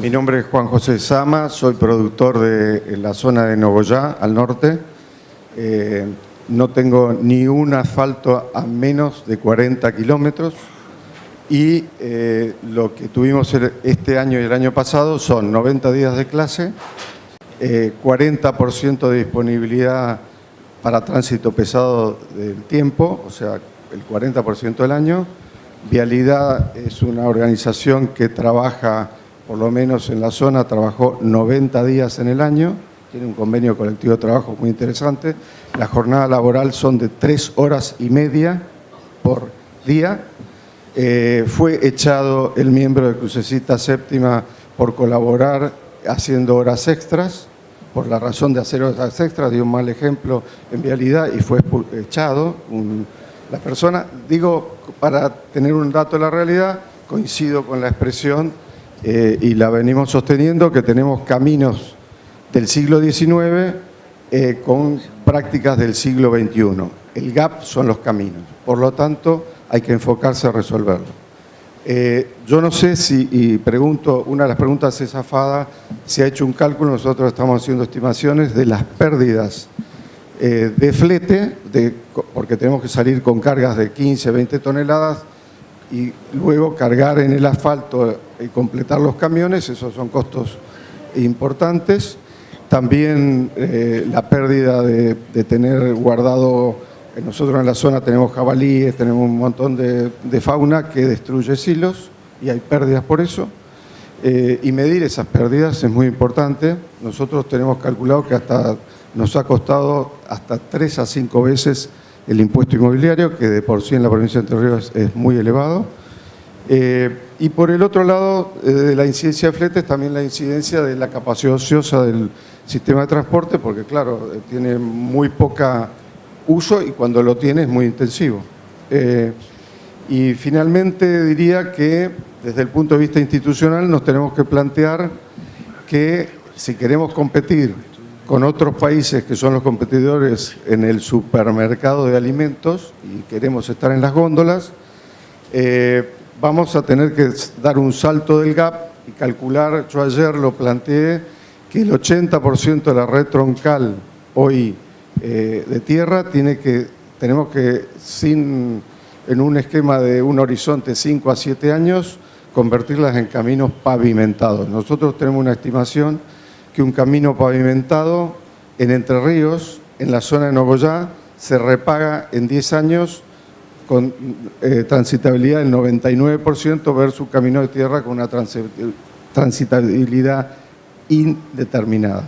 Mi nombre es Juan José Sama, soy productor de la zona de Nogoyá, al norte. No tengo ni un asfalto a menos de 40 kilómetros. Y lo que tuvimos este año y el año pasado son 90 días de clase, 40% de disponibilidad para tránsito pesado del tiempo, o sea, el 40% del año. Vialidad es una organización que trabaja, por lo menos en la zona, trabajó 90 días en el año, tiene un convenio colectivo de trabajo muy interesante. La jornada laboral son de 3 horas y media por día. Fue echado el miembro de Crucecita Séptima por colaborar haciendo horas extras, por la razón de hacer horas extras, dio un mal ejemplo en vialidad y fue echado la persona. Digo, para tener un dato de la realidad, coincido con la expresión y la venimos sosteniendo, que tenemos caminos del siglo XIX con prácticas del siglo XXI. El gap son los caminos, por lo tanto hay que enfocarse a resolverlo. Yo no sé si, y pregunto, una de las preguntas es zafada, si ha hecho un cálculo, nosotros estamos haciendo estimaciones de las pérdidas de flete, porque tenemos que salir con cargas de 15, 20 toneladas y luego cargar en el asfalto y completar los camiones, esos son costos importantes. También la pérdida de tener guardado. Nosotros en la zona tenemos jabalíes, tenemos un montón de fauna que destruye silos y hay pérdidas por eso. Y medir esas pérdidas es muy importante. Nosotros tenemos calculado que nos ha costado hasta 3 a 5 veces el impuesto inmobiliario, que de por sí en la provincia de Entre Ríos es muy elevado. Y por el otro lado, de la incidencia de fletes, también la incidencia de la capacidad ociosa del sistema de transporte, porque claro, tiene muy poca uso y cuando lo tiene es muy intensivo. Y finalmente diría que desde el punto de vista institucional nos tenemos que plantear que si queremos competir con otros países que son los competidores en el supermercado de alimentos y queremos estar en las góndolas, vamos a tener que dar un salto del gap y calcular, yo ayer lo planteé, que el 80% de la red troncal hoy de tierra tenemos que, en un esquema de un horizonte 5 a 7 años, convertirlas en caminos pavimentados. Nosotros tenemos una estimación que un camino pavimentado en Entre Ríos, en la zona de Nogoyá, se repaga en 10 años con transitabilidad del 99% versus camino de tierra con una transitabilidad indeterminada.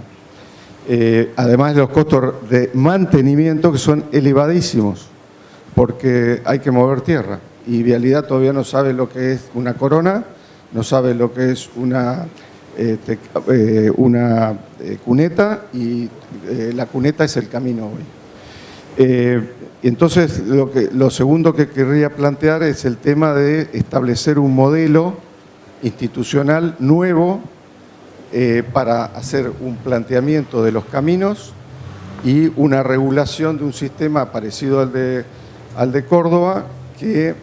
Además de los costos de mantenimiento que son elevadísimos, porque hay que mover tierra y Vialidad todavía no sabe lo que es una corona, no sabe lo que es una cuneta y la cuneta es el camino hoy. Entonces, lo segundo que querría plantear es el tema de establecer un modelo institucional nuevo para hacer un planteamiento de los caminos y una regulación de un sistema parecido al de Córdoba, que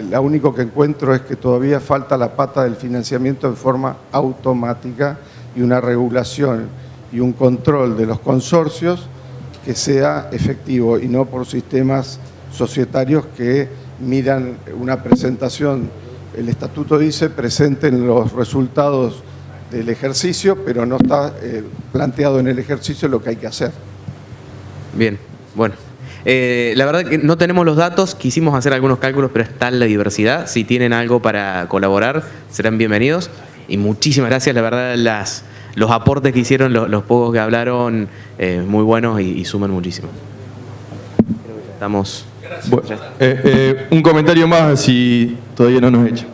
lo único que encuentro es que todavía falta la pata del financiamiento en forma automática y una regulación y un control de los consorcios que sea efectivo y no por sistemas societarios que miran una presentación. El estatuto dice presenten los resultados del ejercicio, pero no está planteado en el ejercicio lo que hay que hacer. Bien, bueno. La verdad que no tenemos los datos, quisimos hacer algunos cálculos, pero está la diversidad. Si tienen algo para colaborar, serán bienvenidos. Y muchísimas gracias, la verdad, los aportes que hicieron, los pocos que hablaron, muy buenos y suman muchísimo. Creo que ya estamos... Bueno, un comentario más, si todavía no nos echa.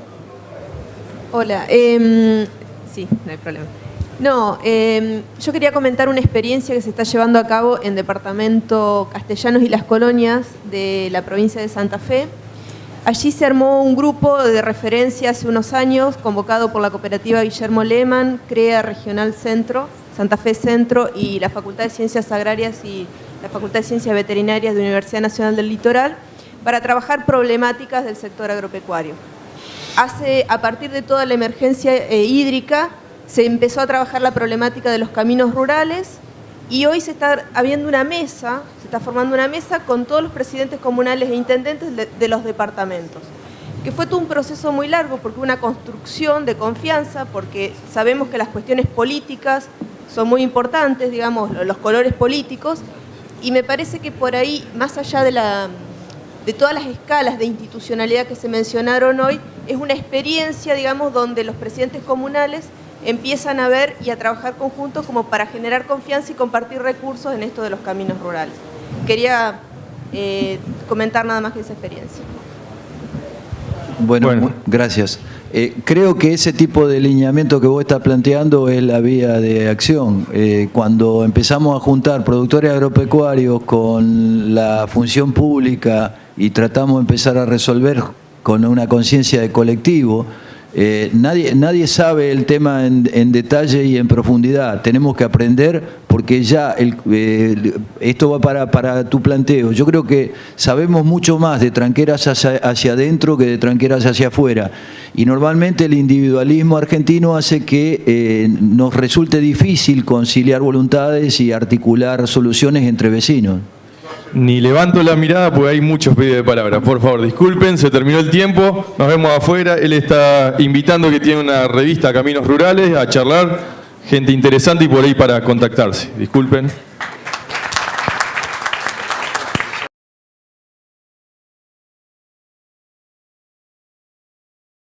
Hola, sí, no hay problema. No, yo quería comentar una experiencia que se está llevando a cabo en Departamento Castellanos y Las Colonias de la provincia de Santa Fe. Allí se armó un grupo de referencia hace unos años, convocado por la cooperativa Guillermo Lehmann, CREA Regional Centro, Santa Fe Centro y la Facultad de Ciencias Agrarias y la Facultad de Ciencias Veterinarias de la Universidad Nacional del Litoral, para trabajar problemáticas del sector agropecuario. A partir de toda la emergencia hídrica, se empezó a trabajar la problemática de los caminos rurales y hoy se está habiendo una mesa, se está formando una mesa con todos los presidentes comunales e intendentes de los departamentos, que fue todo un proceso muy largo porque una construcción de confianza, porque sabemos que las cuestiones políticas son muy importantes, digamos, los colores políticos, y me parece que por ahí, más allá de todas las escalas de institucionalidad que se mencionaron hoy, es una experiencia, digamos, donde los presidentes comunales empiezan a ver y a trabajar conjuntos como para generar confianza y compartir recursos en esto de los caminos rurales. Quería comentar nada más que esa experiencia. Bueno. Gracias. Creo que ese tipo de lineamiento que vos estás planteando es la vía de acción. Cuando empezamos a juntar productores agropecuarios con la función pública y tratamos de empezar a resolver con una conciencia de colectivo, nadie sabe el tema en detalle y en profundidad. Tenemos que aprender porque ya esto va para tu planteo. Yo creo que sabemos mucho más de tranqueras hacia adentro que de tranqueras hacia afuera. Y normalmente el individualismo argentino hace que nos resulte difícil conciliar voluntades y articular soluciones entre vecinos. Ni levanto la mirada porque hay muchos pedidos de palabra. Por favor, disculpen, se terminó el tiempo. Nos vemos afuera. Él está invitando, que tiene una revista Caminos Rurales, a charlar. Gente interesante y por ahí para contactarse. Disculpen.